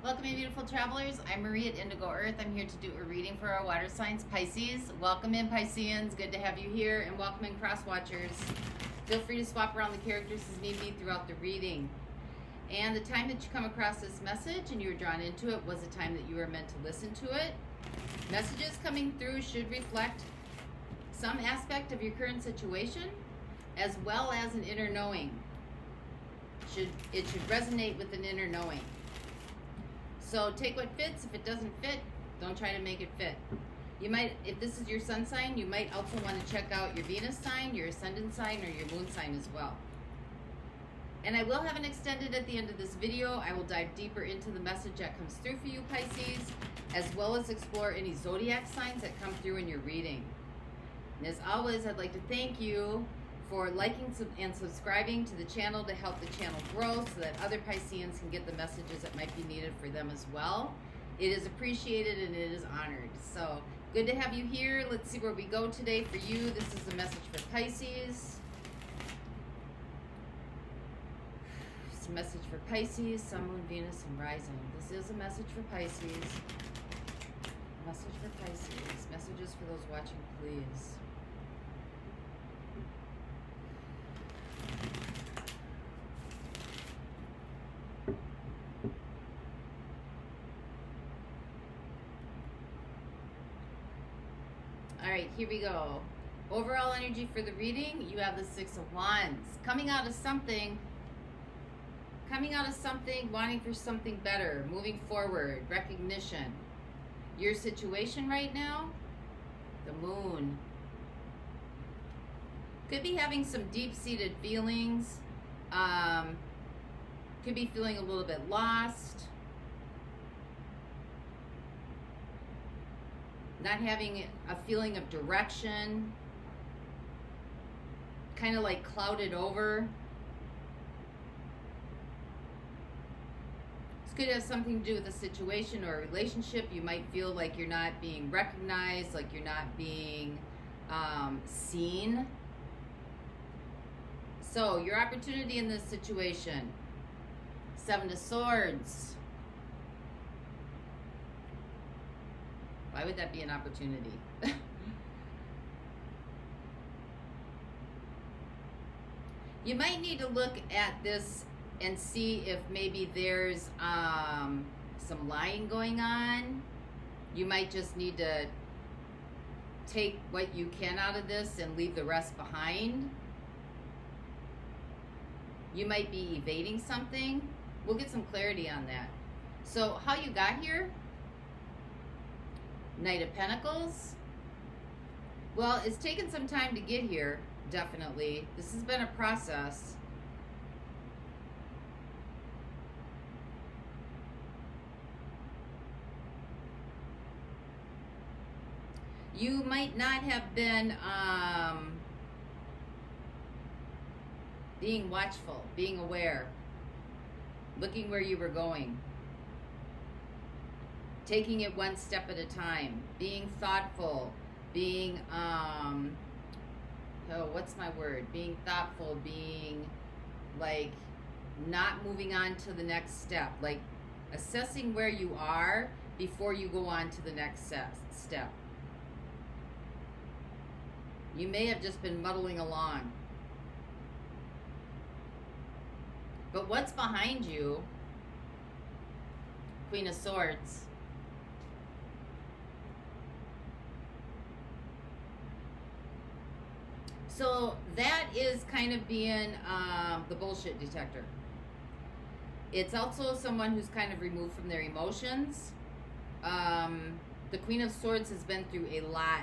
Welcome, my beautiful travelers. I'm Marie at Indigo Earth. I'm here to do a reading for our water signs, Pisces. Welcome in, Pisceans. Good to have you here. And welcome in, cross watchers. Feel free to swap around the characters as need be throughout the reading. And the time that you come across this message and you were drawn into it was the time that you were meant to listen to it. Messages coming through should reflect some aspect of your current situation, as well as an inner knowing. It should resonate with an inner knowing. So take what fits. If it doesn't fit, don't try to make it fit. You might, if this is your sun sign, you might also want to check out your Venus sign, your ascendant sign, or your moon sign as well. And I will have an extended at the end of this video. I will dive deeper into the message that comes through for you, Pisces, as well as explore any zodiac signs that come through in your reading. And as always, I'd like to thank you for liking and subscribing to the channel to help the channel grow so that other Pisceans can get the messages that might be needed for them as well. It is appreciated and it is honored. So good to have you here. Let's see where we go today for you. This is a message for Pisces. It's a message for Pisces, Sun, Moon, Venus, and Rising. This is a message for Pisces. Message for Pisces. Messages for those watching, please. All right, here we go. Overall energy for the reading, you have the Six of Wands. Coming out of something, wanting for something better, moving forward, recognition. Your situation right now, the Moon. Could be having some deep-seated feelings. Could be feeling a little bit lost. Not having a feeling of direction. Kind of like clouded over. This could have something to do with a situation or a relationship. You might feel like you're not being recognized, like you're not being seen. So, your opportunity in this situation. Seven of Swords. Why would that be an opportunity? You might need to look at this and see if maybe there's some lying going on. You might just need to take what you can out of this and leave the rest behind. You might be evading something. We'll get some clarity on that. So how you got here? Knight of Pentacles. Well, it's taken some time to get here, definitely. This has been a process. You might not have been being watchful, being aware, looking where you were going. Taking it one step at a time, being thoughtful, being, what's my word? Being thoughtful, being like not moving on to the next step, like assessing where you are before you go on to the next step. You may have just been muddling along. But what's behind you? Queen of Swords. So that is kind of being the bullshit detector. It's also someone who's kind of removed from their emotions. The Queen of Swords has been through a lot.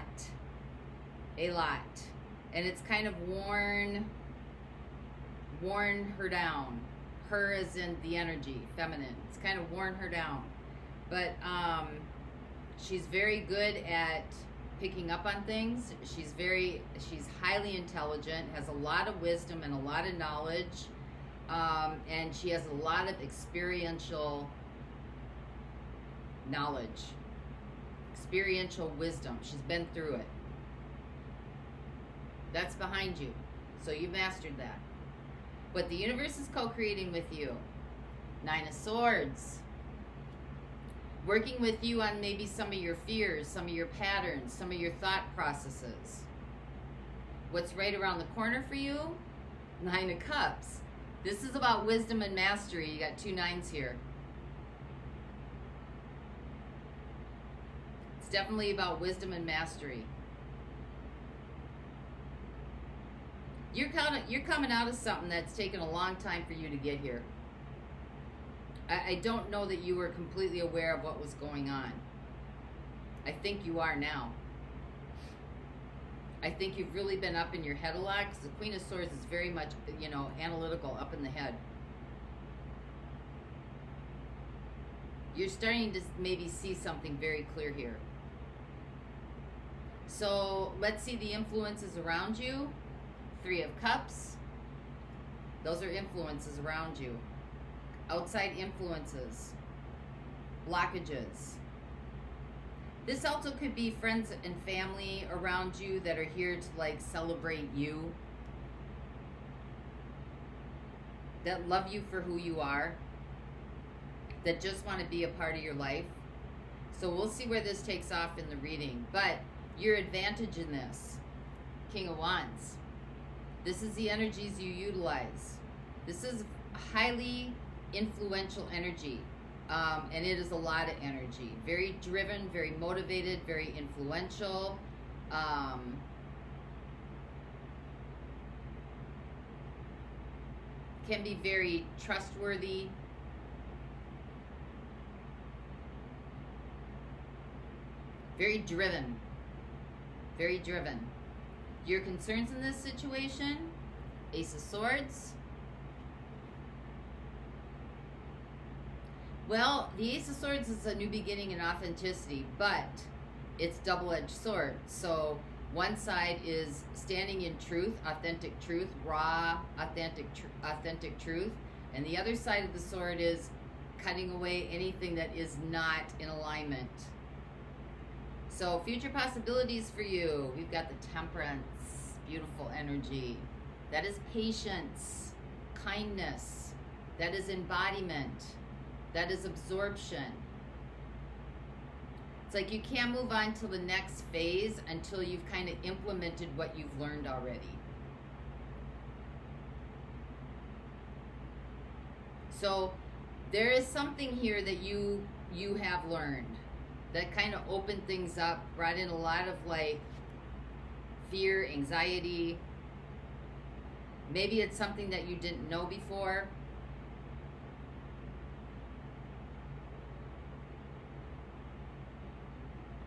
And it's kind of worn her down. Her as in the energy, feminine. It's kind of worn her down. But she's very good at picking up on things. She's highly intelligent, has a lot of wisdom and a lot of knowledge, and she has a lot of experiential knowledge, experiential wisdom. She's been through it. That's behind you, so you mastered that. But the universe is co-creating with you. Nine of Swords. Working with you on maybe some of your fears, some of your patterns, some of your thought processes. What's right around the corner for you? 9 of Cups. This is about wisdom and mastery. You got 2 9s here. It's definitely about wisdom and mastery. You're coming out of something that's taken a long time for you to get here. I don't know that you were completely aware of what was going on. I think you are now. I think you've really been up in your head a lot, because the Queen of Swords is very much, you know, analytical, up in the head. You're starting to maybe see something very clear here. So let's see the influences around you. 3 of Cups. Those are influences around you. Outside influences. Blockages. This also could be friends and family around you that are here to like celebrate you. That love you for who you are. That just want to be a part of your life. So we'll see where this takes off in the reading. But your advantage in this, King of Wands. This is the energies you utilize. This is highly influential energy. And it is a lot of energy. Very driven, very motivated, very influential. Can be very trustworthy. Very driven. Very driven. Your concerns in this situation, Ace of Swords. Well, the Ace of Swords is a new beginning in authenticity, but it's double-edged sword. So one side is standing in truth, authentic truth, raw, authentic truth. And the other side of the sword is cutting away anything that is not in alignment. So future possibilities for you. We've got the Temperance, beautiful energy. That is patience, kindness. That is embodiment. That is absorption. It's like you can't move on to the next phase until you've kind of implemented what you've learned already. So there is something here that you have learned that kind of opened things up, brought in a lot of like fear, anxiety. Maybe it's something that you didn't know before.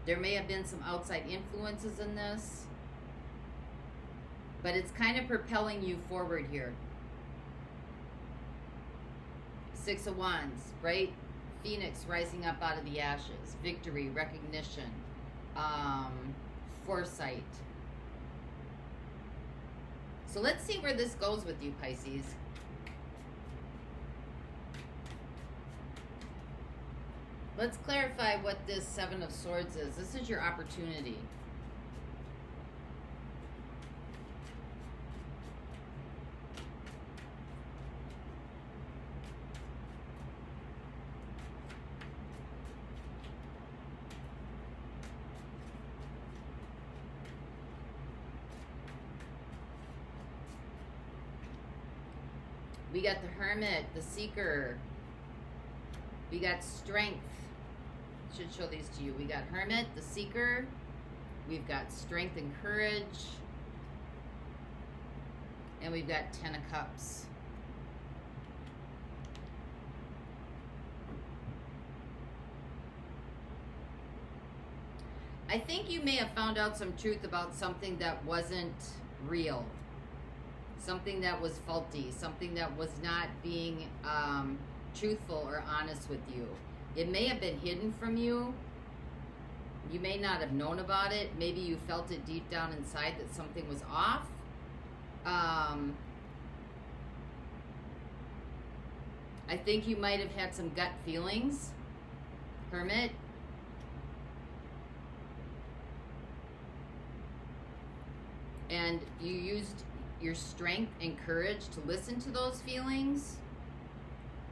There may have been some outside influences in this, but it's kind of propelling you forward here. 6 of Wands, right? Phoenix rising up out of the ashes. Victory, recognition, foresight. So let's see where this goes with you, Pisces. Let's clarify what this 7 of Swords is. This is your opportunity. We got the Hermit, the Seeker. We got Strength. Should show these to you. We got Hermit, the Seeker. We've got Strength and Courage. And we've got 10 of Cups. I think you may have found out some truth about something that wasn't real. Something that was faulty. Something that was not being truthful or honest with you. It may have been hidden from you. You may not have known about it. Maybe you felt it deep down inside that something was off. I think you might have had some gut feelings, Hermit. And you used your strength and courage to listen to those feelings.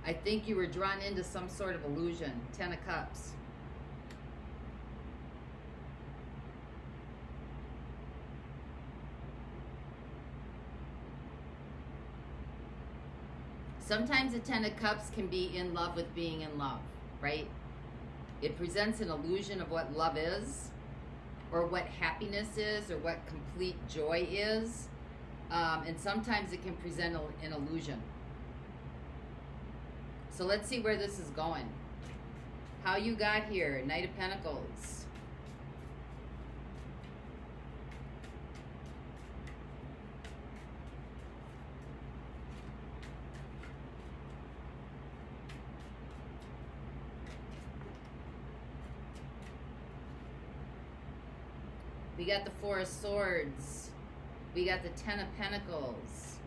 I think you were drawn into some sort of illusion. 10 of Cups. Sometimes the Ten of Cups can be in love with being in love, right? It presents an illusion of what love is, or what happiness is, or what complete joy is. And sometimes it can present an illusion. So let's see where this is going. How you got here, Knight of Pentacles. We got the Four of Swords. We got the Ten of Pentacles.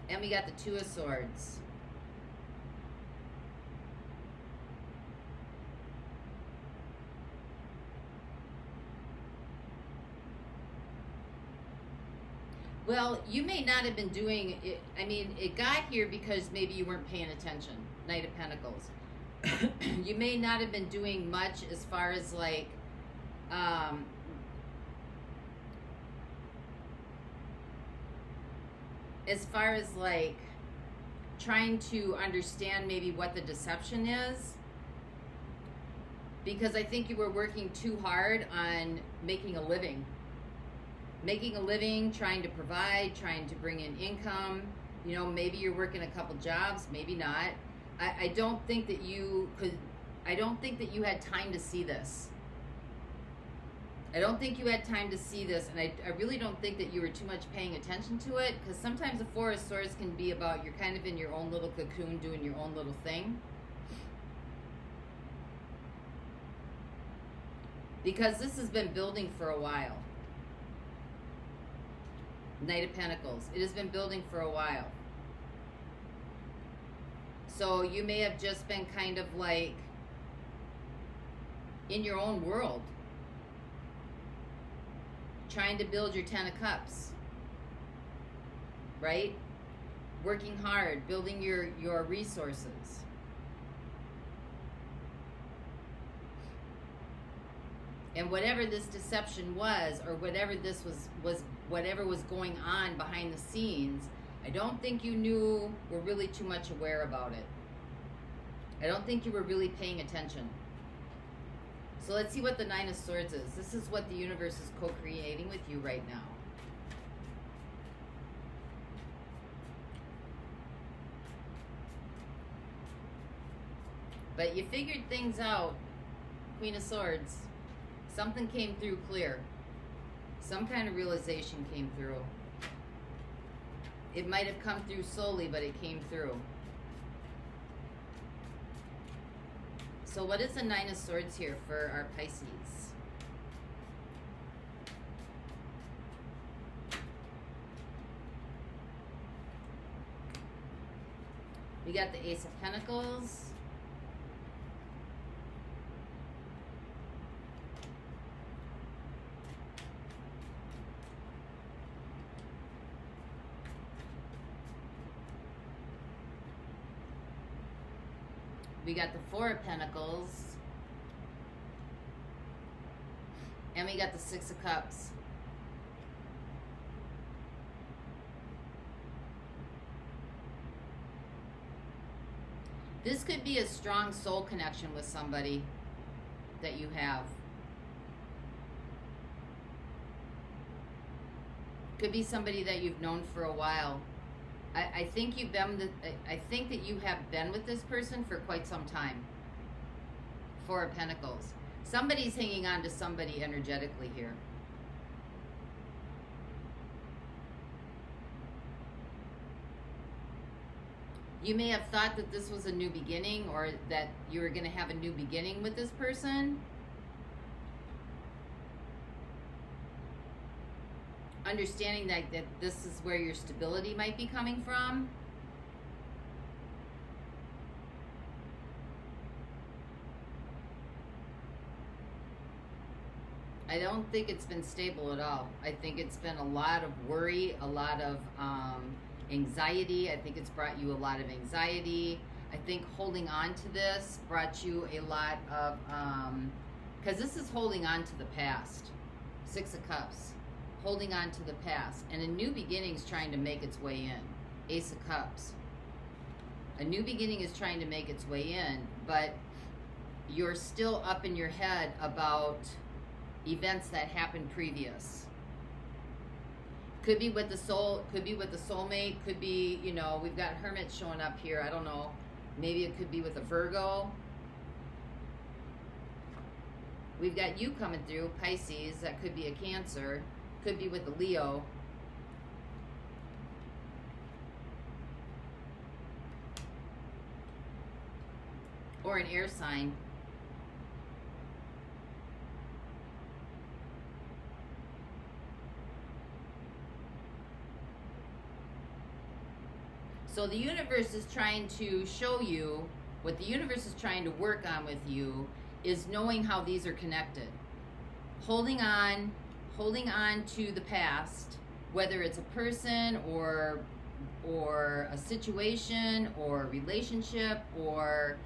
And we got the Two of Swords. Well, you may not have been doing it. I mean, it got here because maybe you weren't paying attention. Knight of Pentacles. You may not have been doing much as far as like, trying to understand maybe what the deception is. Because I think you were working too hard on making a living. Making a living, trying to provide, trying to bring in income. You know, maybe you're working a couple jobs, maybe not. I don't think that you had time to see this. I don't think you had time to see this, and I really don't think that you were too much paying attention to it, because sometimes the Four of Swords can be about you're kind of in your own little cocoon doing your own little thing. Because this has been building for a while. Knight of Pentacles. It has been building for a while. So you may have just been kind of like in your own world, trying to build your Ten of Cups, right? Working hard, building your resources. And whatever this deception was, or whatever this was whatever was going on behind the scenes, I don't think you were really too much aware about it. I don't think you were really paying attention. So let's see what the Nine of Swords is. This is what the universe is co-creating with you right now. But you figured things out, Queen of Swords. Something came through clear. Some kind of realization came through. It might have come through slowly, but it came through. So what is the Nine of Swords here for our Pisces? We got the Ace of Pentacles. We got the Four of Pentacles. And we got the Six of Cups. This could be a strong soul connection with somebody that you have. Could be somebody that you've known for a while. I think that you have been with this person for quite some time. Four of Pentacles. Somebody's hanging on to somebody energetically here. You may have thought that this was a new beginning, or that you were going to have a new beginning with this person. Understanding that this is where your stability might be coming from. I don't think it's been stable at all. I think it's been a lot of worry, a lot of anxiety. I think it's brought you a lot of anxiety. I think holding on to this brought you a lot of, because this is holding on to the past. Six of Cups, holding on to the past, and a new beginning is trying to make its way in. Ace of Cups. A new beginning is trying to make its way in, but you're still up in your head about events that happened previous. Could be with the soul, could be with the soulmate, could be, you know, we've got Hermit showing up here. I don't know. Maybe it could be with a Virgo. We've got you coming through, Pisces. That could be a Cancer. Could be with a Leo. Or an air sign. So the universe is trying to show you, what the universe is trying to work on with you is knowing how these are connected. Holding on to the past, whether it's a person or a situation or a relationship or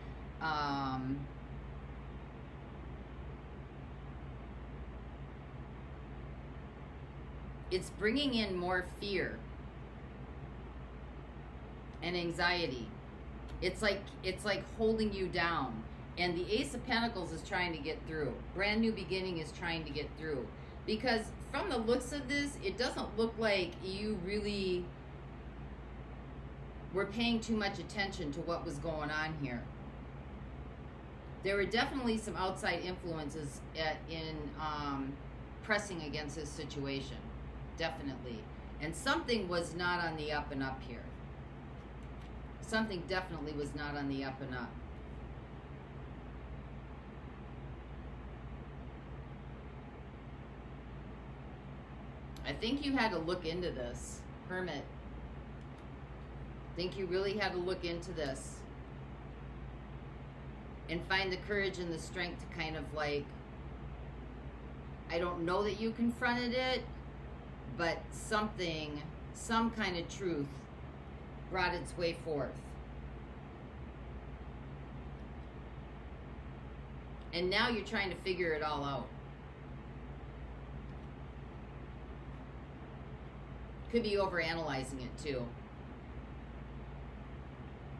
it's bringing in more fear and anxiety. It's like holding you down. And the Ace of Pentacles is trying to get through. Brand new beginning is trying to get through. Because from the looks of this, it doesn't look like you really were paying too much attention to what was going on here. There were definitely some outside influences in pressing against this situation. Definitely. And something was not on the up and up here. Something definitely was not on the up and up. I think you had to look into this, Hermit. I think you really had to look into this and find the courage and the strength to kind of like, I don't know that you confronted it, but something, some kind of truth brought its way forth. And now you're trying to figure it all out. Could be overanalyzing it too.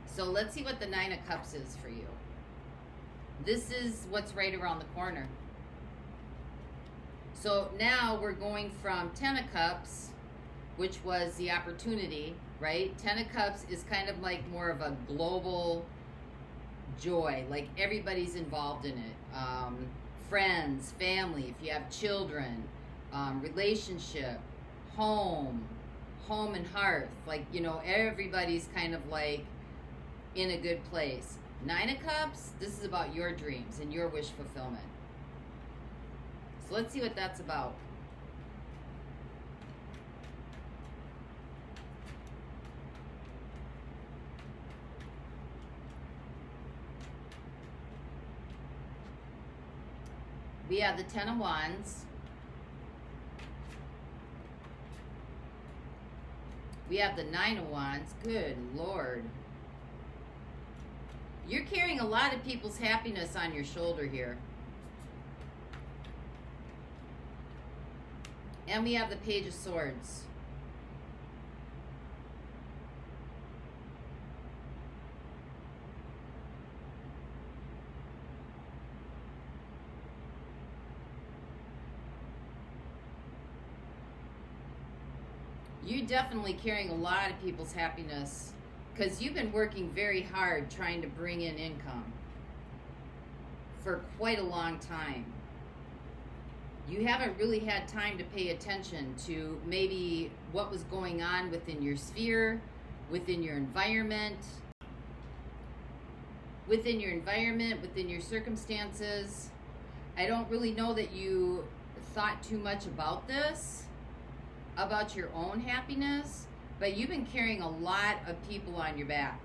So let's see what the Nine of Cups is for you. This is what's right around the corner. So now we're going from Ten of Cups, which was the opportunity, right? Ten of Cups is kind of like more of a global joy, like everybody's involved in it. Friends, family, if you have children, relationship, home and hearth, like, you know, everybody's kind of like in a good place. Nine of Cups, this is about your dreams and your wish fulfillment. So let's see what that's about. We have the Ten of Wands. We have the Nine of Wands. Good Lord. You're carrying a lot of people's happiness on your shoulder here. And we have the Page of Swords. You're definitely carrying a lot of people's happiness because you've been working very hard trying to bring in income for quite a long time. You haven't really had time to pay attention to maybe what was going on within your sphere, within your environment, within your circumstances. I don't really know that you thought too much about this, about your own happiness, but you've been carrying a lot of people on your back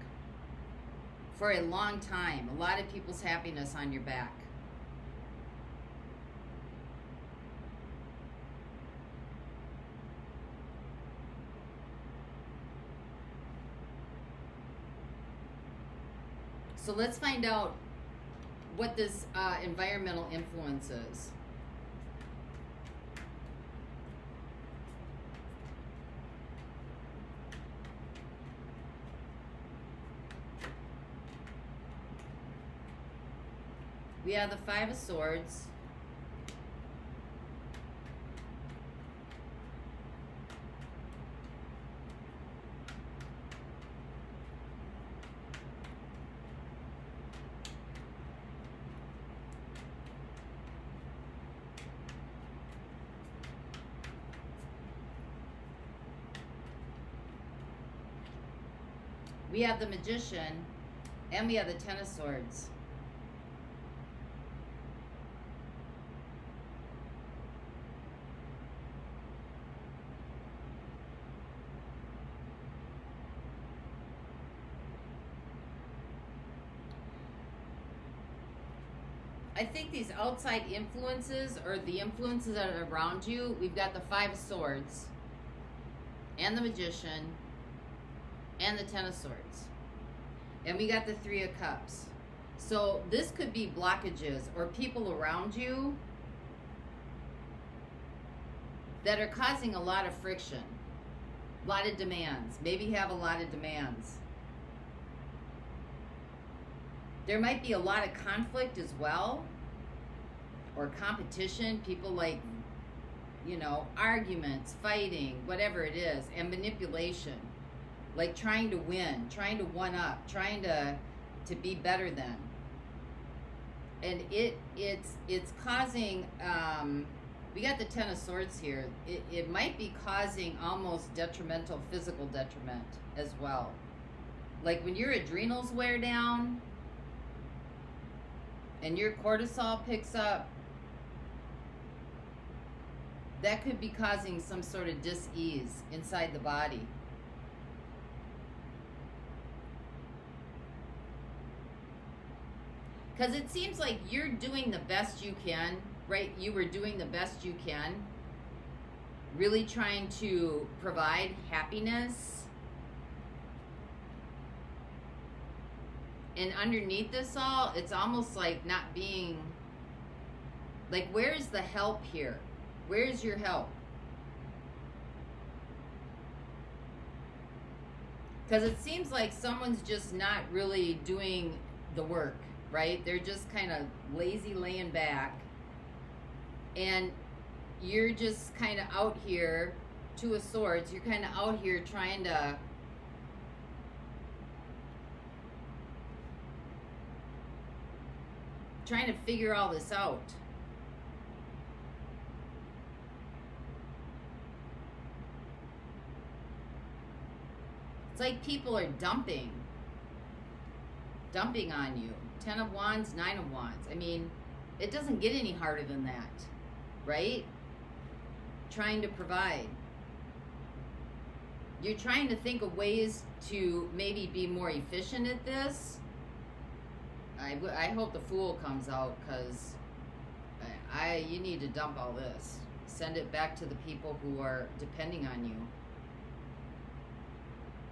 for a long time. A lot of people's happiness on your back. So let's find out what this environmental influence is. We have the Five of Swords. We have the Magician, and we have the Ten of Swords. I think these outside influences, or the influences that are around you, we've got the Five of Swords, and the Magician, and the Ten of Swords. And we got the Three of Cups. So this could be blockages or people around you that are causing a lot of friction, a lot of demands. Maybe have a lot of demands. There might be a lot of conflict as well, or competition. People like, you know, arguments, fighting, whatever it is, and manipulation. Like trying to win, trying to one up, trying to be better than. And it's causing, we got the Ten of Swords here. It might be causing almost detrimental physical detriment as well. Like when your adrenals wear down and your cortisol picks up, that could be causing some sort of dis-ease inside the body. Because it seems like you're doing the best you can, right? You were doing the best you can. Really trying to provide happiness. And underneath this all, it's almost like not being... Like, where's the help here? Where's your help? Because it seems like someone's just not really doing the work. Right? They're just kind of lazy laying back. And you're just kind of out here, Two of Swords, you're kind of out here trying to figure all this out. It's like people are dumping on you. 10 of Wands, 9 of Wands. I mean, it doesn't get any harder than that, right? Trying to provide. You're trying to think of ways to maybe be more efficient at this. I hope the Fool comes out, because you need to dump all this. Send it back to the people who are depending on you.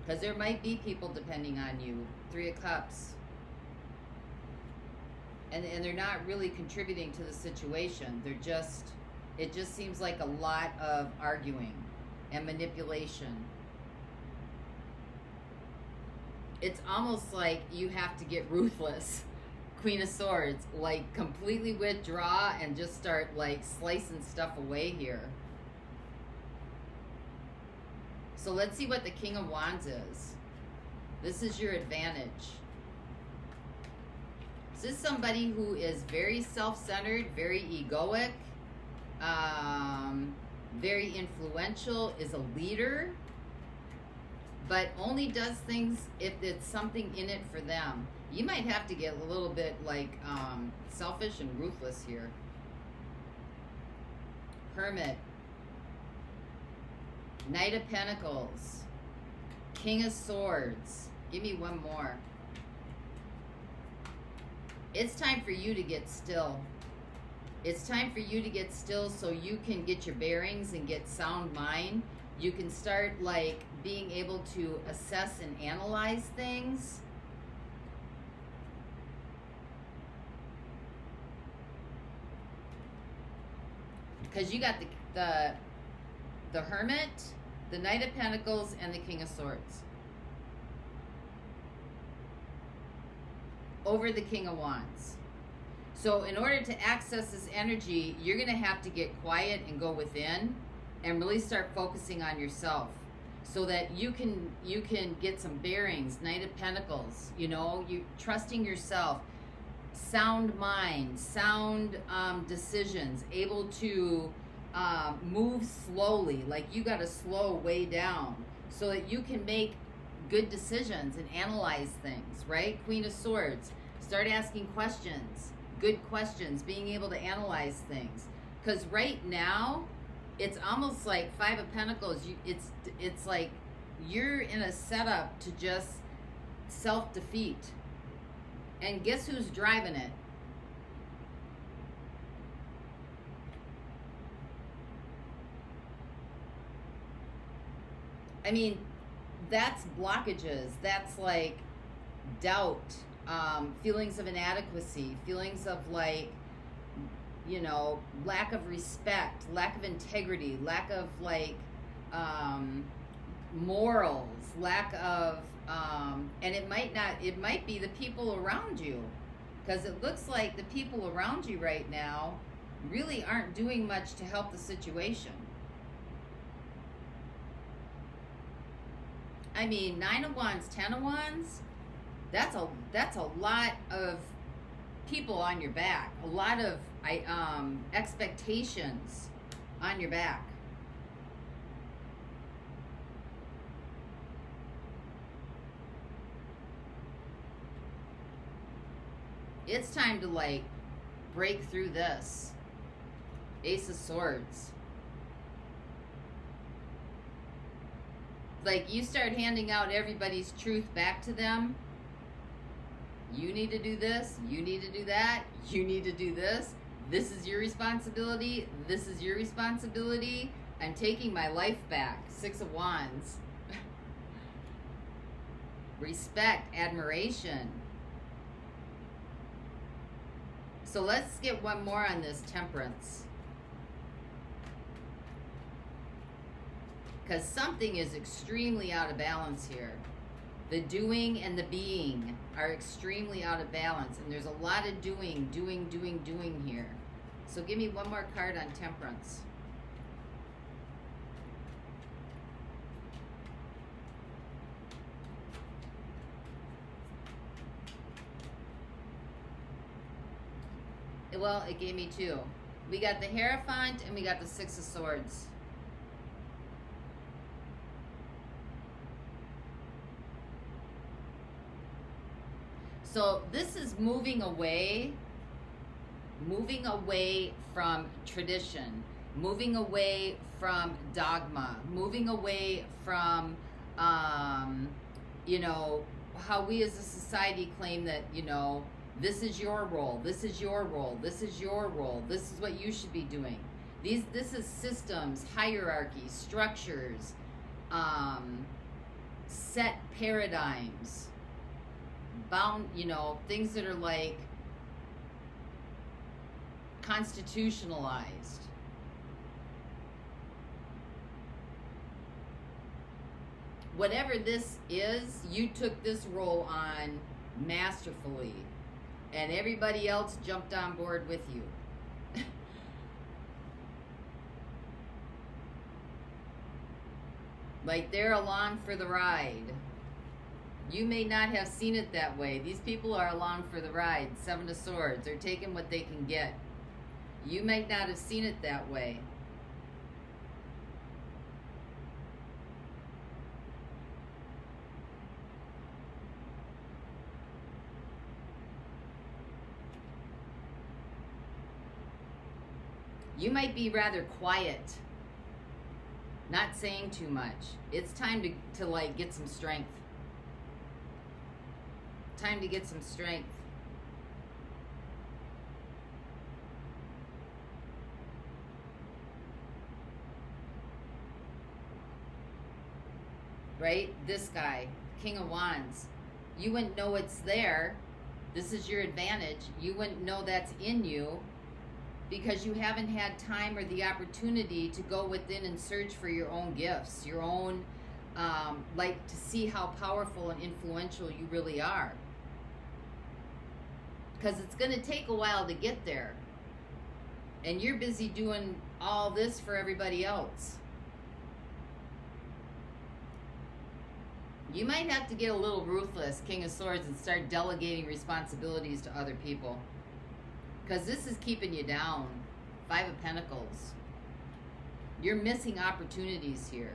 Because there might be people depending on you. Three of Cups. And they're not really contributing to the situation. It just seems like a lot of arguing and manipulation. It's almost like you have to get ruthless. Queen of Swords, like completely withdraw and just start like slicing stuff away here. So let's see what the King of Wands is. This is your advantage. This is somebody who is very self-centered, very egoic, very influential, is a leader, but only does things if it's something in it for them. You might have to get a little bit like selfish and ruthless here. Hermit. Knight of Pentacles. King of Swords. Give me one more. It's time for you to get still. It's time for you to get still so you can get your bearings and get sound mind. You can start like being able to assess and analyze things. Because you got the Hermit, the Knight of Pentacles, and the King of Swords over the King of Wands. So in order to access this energy, you're going to have to get quiet and go within and really start focusing on yourself so that you can get some bearings. Knight of Pentacles, you know, you trusting yourself, sound mind, sound decisions, able to move slowly, like you got to slow way down so that you can make good decisions and analyze things, right? Queen of Swords, start asking questions, good questions, being able to analyze things. Because right now, it's almost like Five of Pentacles, it's like you're in a setup to just self-defeat. And guess who's driving it? I mean, that's blockages. That's like doubt, feelings of inadequacy, feelings of like, you know, lack of respect, lack of integrity, lack of like morals, lack of, and it might be the people around you, because it looks like the people around you right now really aren't doing much to help the situation. I mean, 9 of Wands, 10 of Wands, that's a lot of people on your back, a lot of expectations on your back. It's time to like break through this. Ace of Swords. Like you start handing out everybody's truth back to them. You need to do this, you need to do that, you need to do this. This is your responsibility, this is your responsibility. I'm taking my life back. 6 of Wands. Respect, admiration. So let's get one more on this, Temperance. Because something is extremely out of balance here. The doing and the being are extremely out of balance. And there's a lot of doing here. So give me one more card on Temperance. Well, it gave me 2. We got the Hierophant and we got the 6 of Swords. So this is moving away from tradition, moving away from dogma, moving away from, you know, how we as a society claim that, you know, this is your role, this is your role, this is your role, this is what you should be doing. This is systems, hierarchies, structures, set paradigms, bound, you know, things that are like constitutionalized. Whatever this is, you took this role on masterfully, and everybody else jumped on board with you. Like they're along for the ride. You may not have seen it that way. These people are along for the ride. 7 of Swords. They're taking what they can get. You may not have seen it that way. You might be rather quiet, not saying too much. It's time to like get some strength. Time to get some strength. Right? This guy, King of Wands. You wouldn't know it's there. This is your advantage. You wouldn't know that's in you because you haven't had time or the opportunity to go within and search for your own gifts, your own, like to see how powerful and influential you really are. Because it's going to take a while to get there. And you're busy doing all this for everybody else. You might have to get a little ruthless, King of Swords, and start delegating responsibilities to other people. Because this is keeping you down. Five of Pentacles. You're missing opportunities here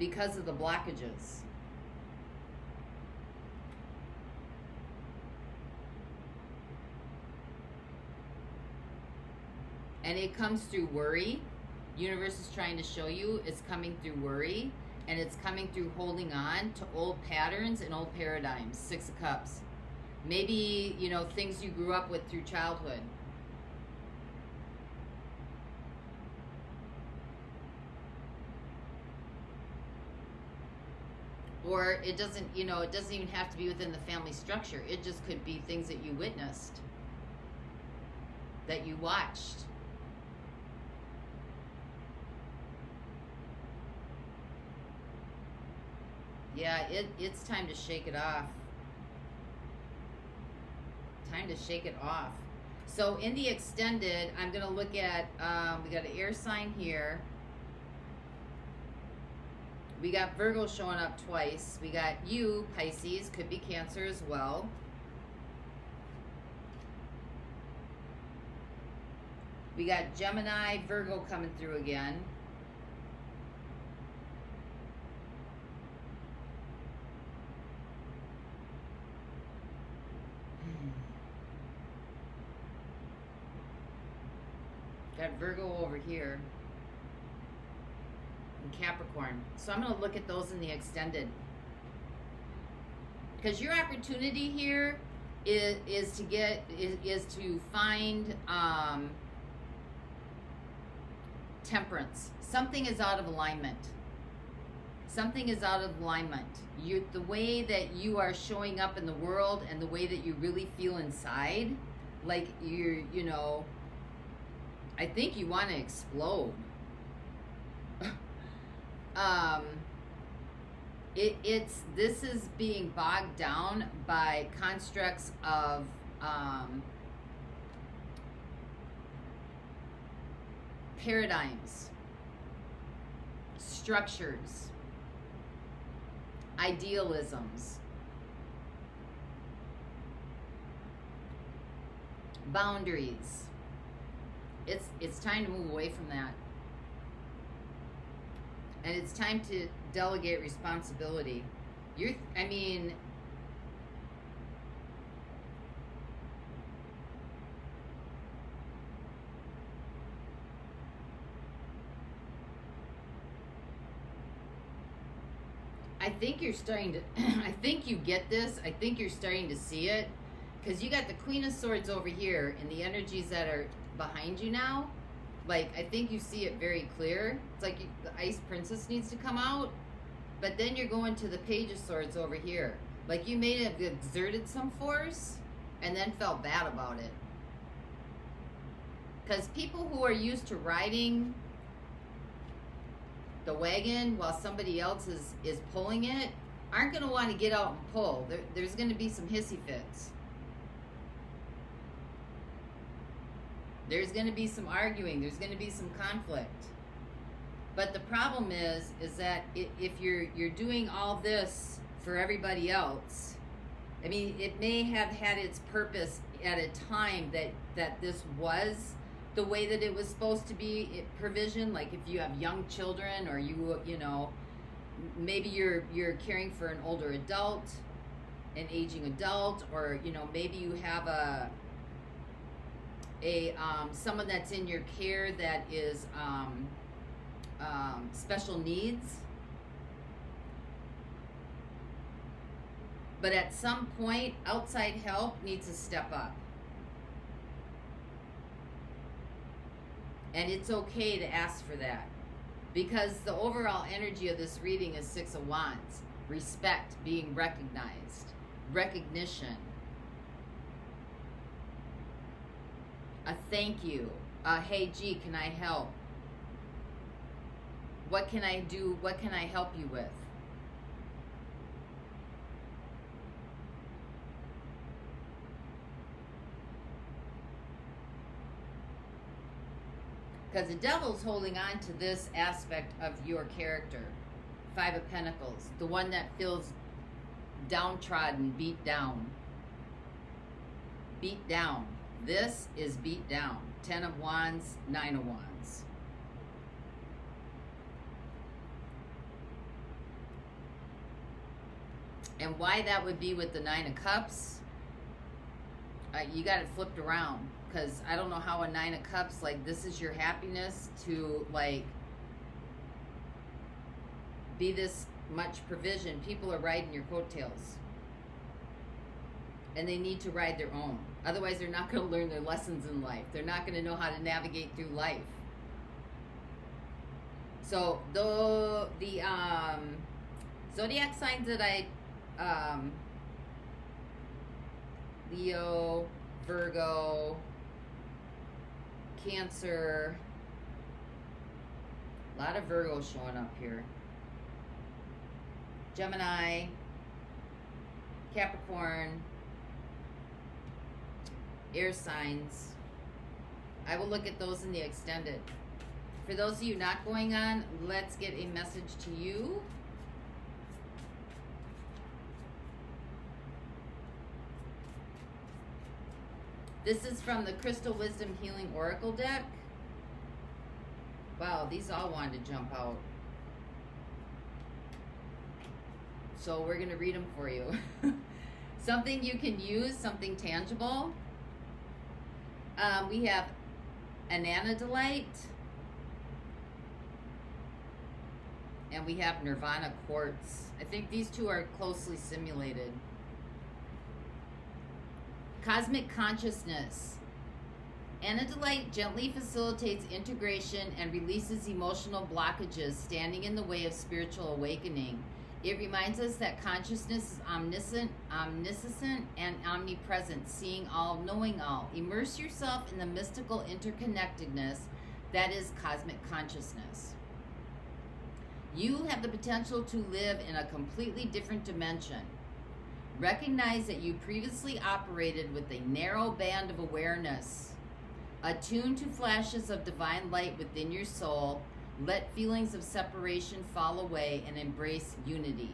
because of the blockages. And it comes through worry. Universe is trying to show you it's coming through worry. And it's coming through holding on to old patterns and old paradigms. Six of Cups. Maybe, you know, things you grew up with through childhood. Or it doesn't, you know, it doesn't even have to be within the family structure. It just could be things that you witnessed, that you watched. Yeah, it's time to shake it off. Time to shake it off. So in the extended, I'm going to look at, we got an air sign here. We got Virgo showing up twice. We got you, Pisces, could be Cancer as well. We got Gemini, Virgo coming through again. Got Virgo over here. And Capricorn. So I'm going to look at those in the extended. Because your opportunity here is to find temperance. Something is out of alignment. Something is out of alignment. The way that you are showing up in the world and the way that you really feel inside, like you know, I think you want to explode. This is being bogged down by constructs of paradigms, structures, idealisms, boundaries. It's time to move away from that. And it's time to delegate responsibility. I think you're starting to, I think you get this. I think you're starting to see it. Because you got the Queen of Swords over here and the energies that are behind you now. Like, I think you see it very clear. It's like the Ice Princess needs to come out. But then you're going to the Page of Swords over here. Like, you may have exerted some force and then felt bad about it. Because people who are used to riding the wagon while somebody else is pulling it aren't going to want to get out and pull. There's going to be some hissy fits. There's going to be some arguing. There's going to be some conflict. But the problem is that if you're doing all this for everybody else, I mean, it may have had its purpose at a time that this was the way that it was supposed to be provision. Like if you have young children, or you know, maybe you're caring for an older adult, an aging adult, or you know, maybe you have someone that's in your care that is special needs. But at some point, outside help needs to step up. And it's okay to ask for that. Because the overall energy of this reading is Six of Wands. Respect, being recognized, recognition, a thank you, hey, gee, can I help? What can I do? What can I help you with? Because the devil's holding on to this aspect of your character. Five of Pentacles. The one that feels downtrodden, beat down. Beat down. This is beat down. 10 of Wands, 9 of Wands. And why that would be with the 9 of Cups, you got it flipped around. Because I don't know how a 9 of Cups, like, this is your happiness to, like, be this much provision. People are riding your coattails. And they need to ride their own. Otherwise, they're not going to learn their lessons in life. They're not going to know how to navigate through life. So, the Zodiac signs that Leo, Virgo, Cancer, a lot of Virgo showing up here. Gemini, Capricorn, air signs. I will look at those in the extended. For those of you not going on, let's get a message to you. This is from the Crystal Wisdom Healing Oracle deck. Wow, these all wanted to jump out. So we're going to read them for you. Something you can use, something tangible. We have Anandalite. And we have Nirvana Quartz. I think these two are closely simulated. Cosmic Consciousness. Anandalite gently facilitates integration and releases emotional blockages standing in the way of spiritual awakening. It reminds us that consciousness is omniscient and omnipresent, seeing all, knowing all. Immerse yourself in the mystical interconnectedness that is cosmic consciousness. You have the potential to live in a completely different dimension. Recognize that you previously operated with a narrow band of awareness. Attune to flashes of divine light within your soul. Let feelings of separation fall away and embrace unity.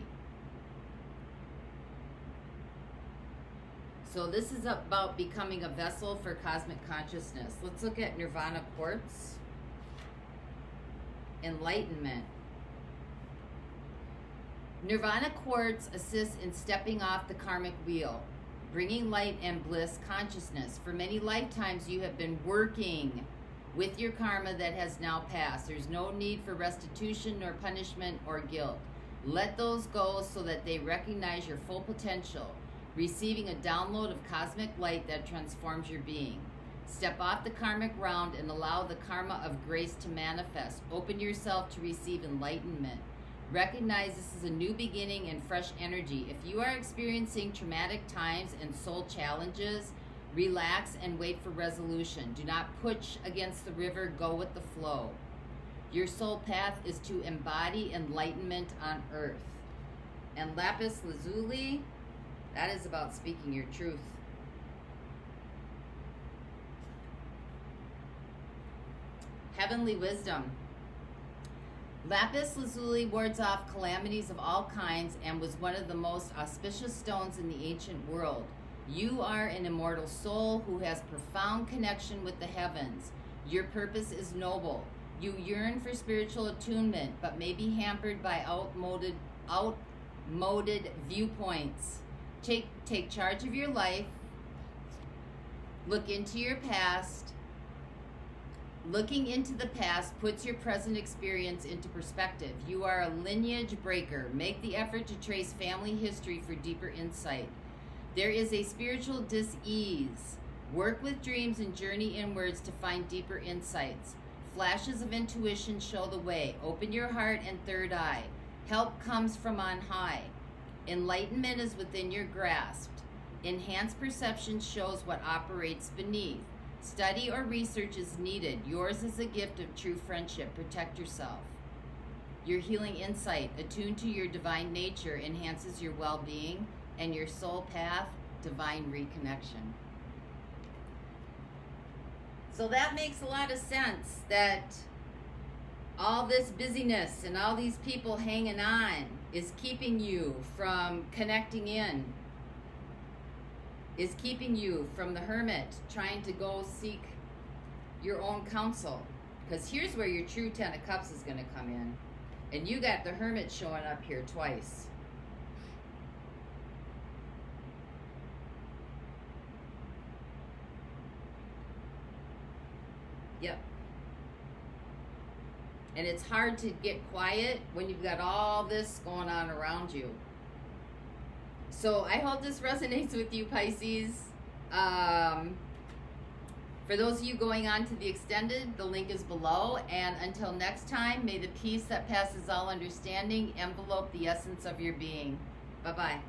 So this is about becoming a vessel for cosmic consciousness. Let's look at Nirvana Quartz. Enlightenment. Nirvana Quartz assists in stepping off the karmic wheel, bringing light and bliss consciousness. For many lifetimes, you have been working with your karma that has now passed. There's no need for restitution nor punishment or guilt. Let those go so that they recognize your full potential, receiving a download of cosmic light that transforms your being. Step off the karmic round and allow the karma of grace to manifest. Open yourself to receive enlightenment. Recognize this is a new beginning and fresh energy. If you are experiencing traumatic times and soul challenges, relax and wait for resolution. Do not push against the river, go with the flow. Your soul path is to embody enlightenment on earth. And lapis lazuli, that is about speaking your truth. Heavenly wisdom. Lapis lazuli wards off calamities of all kinds and was one of the most auspicious stones in the ancient world. You are an immortal soul who has profound connection with the heavens. Your purpose is noble. You yearn for spiritual attunement, but may be hampered by outmoded viewpoints. Take charge of your life. Look into your past. Looking into the past puts your present experience into perspective. You are a lineage breaker. Make the effort to trace family history for deeper insight. There is a spiritual dis-ease. Work with dreams and journey inwards to find deeper insights. Flashes of intuition show the way. Open your heart and third eye. Help comes from on high. Enlightenment is within your grasp. Enhanced perception shows what operates beneath. Study or research is needed. Yours is a gift of true friendship. Protect yourself. Your healing insight, attuned to your divine nature, enhances your well-being and your soul path, divine reconnection. So that makes a lot of sense, that all this busyness and all these people hanging on is keeping you from connecting in, is keeping you from the hermit, trying to go seek your own counsel. Because here's where your true Ten of Cups is going to come in. And you got the hermit showing up here twice. Yep. And it's hard to get quiet when you've got all this going on around you. So I hope this resonates with you, Pisces. For those of you going on to the extended, the link is below. And until next time, may the peace that passes all understanding envelope the essence of your being. Bye-bye.